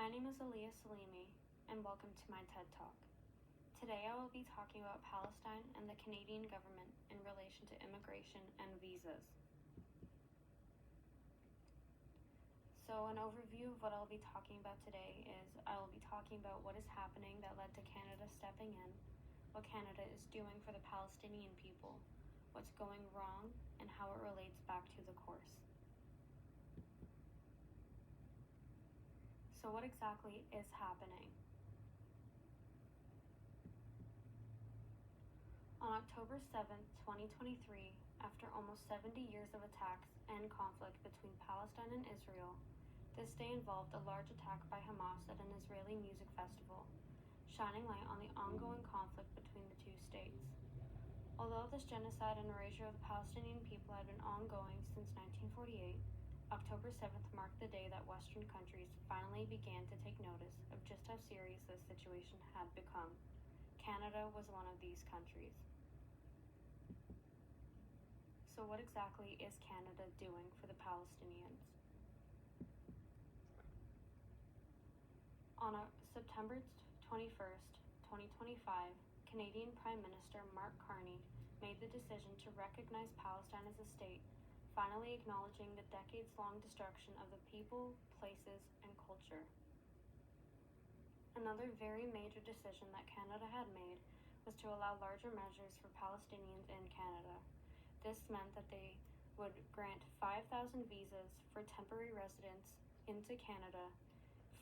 My name is Aliyah Salimi, and welcome to my TED Talk. Today I will be talking about Palestine and the Canadian government in relation to immigration and visas. So an overview of what I'll be talking about today is I will be talking about what is happening that led to Canada stepping in, what Canada is doing for the Palestinian people, what's going wrong, and how it relates back to the course. So what exactly is happening? On October 7, 2023, after almost 70 years of attacks and conflict between Palestine and Israel, this day involved a large attack by Hamas at an Israeli music festival, shining light on the ongoing conflict between the two states. Although this genocide and erasure of the Palestinian people had been ongoing since 1948, October 7th marked the day that Western countries finally began to take notice of just how serious this situation had become. Canada was one of these countries. So what exactly is Canada doing for the Palestinians? On September 21st, 2025, Canadian Prime Minister Mark Carney made the decision to recognize Palestine as a state, finally acknowledging the decades-long destruction of the people, places, and culture. Another very major decision that Canada had made was to allow larger measures for Palestinians in Canada. This meant that they would grant 5,000 visas for temporary residents into Canada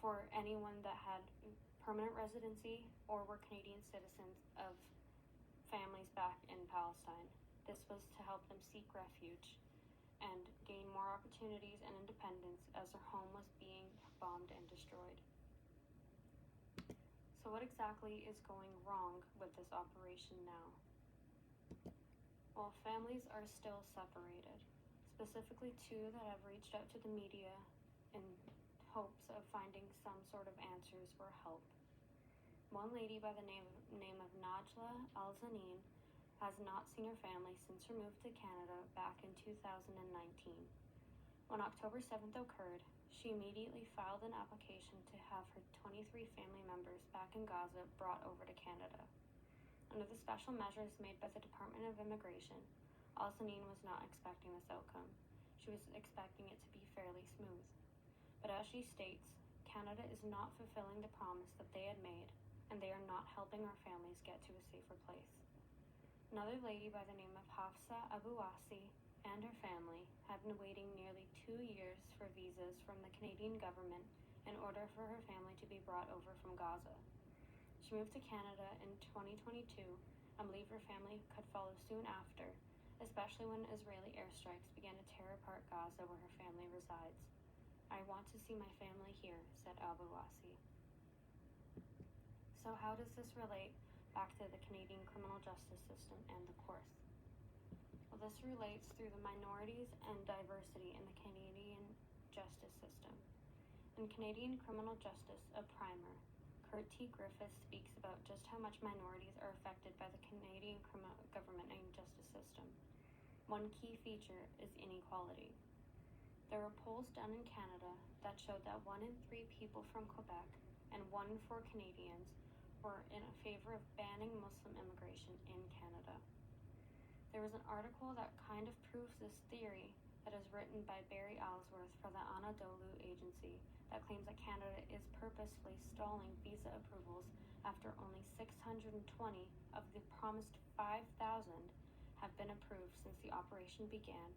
for anyone that had permanent residency or were Canadian citizens of families back in Palestine. This was to help them seek refuge and gain more opportunities and independence as their home was being bombed and destroyed. So what exactly is going wrong with this operation now? Well, families are still separated, specifically two that have reached out to the media in hopes of finding some sort of answers or help. One lady by the name of Najla Al-Zanin has not seen her family since her move to Canada back in 2019. When October 7th occurred, she immediately filed an application to have her 23 family members back in Gaza brought over to Canada. Under the special measures made by the Department of Immigration, Al-Zanin was not expecting this outcome. She was expecting it to be fairly smooth. But as she states, Canada is not fulfilling the promise that they had made, and they are not helping our families get to a safer place. Another lady by the name of Hafsa Abuasi and her family have been waiting nearly 2 years for visas from the Canadian government in order for her family to be brought over from Gaza. She moved to Canada in 2022 and believed her family could follow soon after, especially when Israeli airstrikes began to tear apart Gaza where her family resides. "I want to see my family here," said Abuasi. So how does this relate back to the Canadian criminal justice system and the course? Well, this relates through the minorities and diversity in the Canadian justice system. In Canadian criminal justice, a primer, Kurt T. Griffiths speaks about just how much minorities are affected by the Canadian criminal government and justice system. One key feature is inequality. There were polls done in Canada that showed that 1 in 3 people from Quebec and 1 in 4 Canadians were in favor of banning Muslim immigration in Canada. There was an article that kind of proves this theory that is written by Barry Ellsworth for the Anadolu Agency that claims that Canada is purposefully stalling visa approvals after only 620 of the promised 5,000 have been approved since the operation began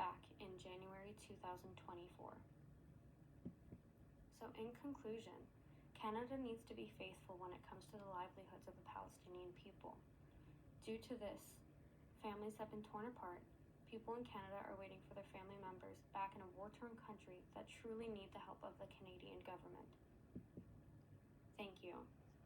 back in January 2024. So in conclusion, Canada needs to be faithful when it comes to the livelihoods of the Palestinian people. Due to this, families have been torn apart. People in Canada are waiting for their family members back in a war-torn country that truly need the help of the Canadian government. Thank you.